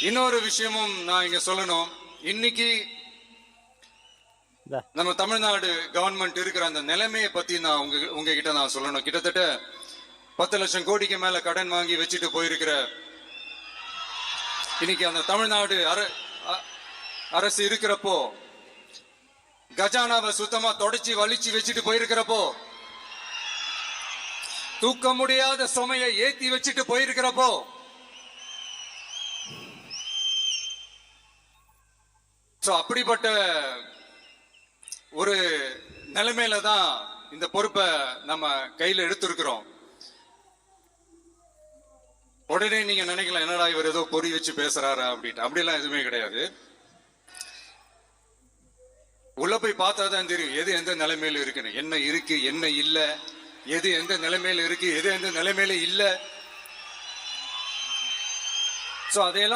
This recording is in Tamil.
இன்னொரு விஷயமும் நான் இங்க சொல்லணும். இன்னைக்கு நம்ம தமிழ்நாடு கவர்மெண்ட் இருக்கிற அந்த நிலைமையை பத்தி நான் உங்ககிட்ட நான் சொல்லணும். கிட்டத்தட்ட 10 லட்சம் கோடிக்கு மேல கடன் வாங்கி வச்சுட்டு போயிருக்கிற இன்னைக்கு அந்த தமிழ்நாடு அரசு இருக்கிறப்போ, கஜானாவை சுத்தமா தொடச்சி வலிச்சு வச்சுட்டு போயிருக்கிறப்போ, தூக்க முடியாத சுமையை ஏத்தி வச்சுட்டு போயிருக்கிறப்போ, அப்படிப்பட்ட ஒரு நிலைமையில தான் இந்த பொறுப்பை நம்ம கையில எடுத்திருக்கிறோம். உடனே நீங்க நினைக்கலாம், என்னடா இவர் ஏதோ பொறி வச்சு பேசுறாரா அப்படின்ட்டு. அப்படிலாம் எதுவுமே கிடையாது. உள்ள போய் பார்த்தா தான் தெரியும் எது எந்த நிலைமையில இருக்குன்னு. என்ன இருக்கு, என்ன இல்ல, எது எந்த நிலைமையில இருக்கு, எது எந்த நிலைமையில இல்ல. அதையெல்லாம்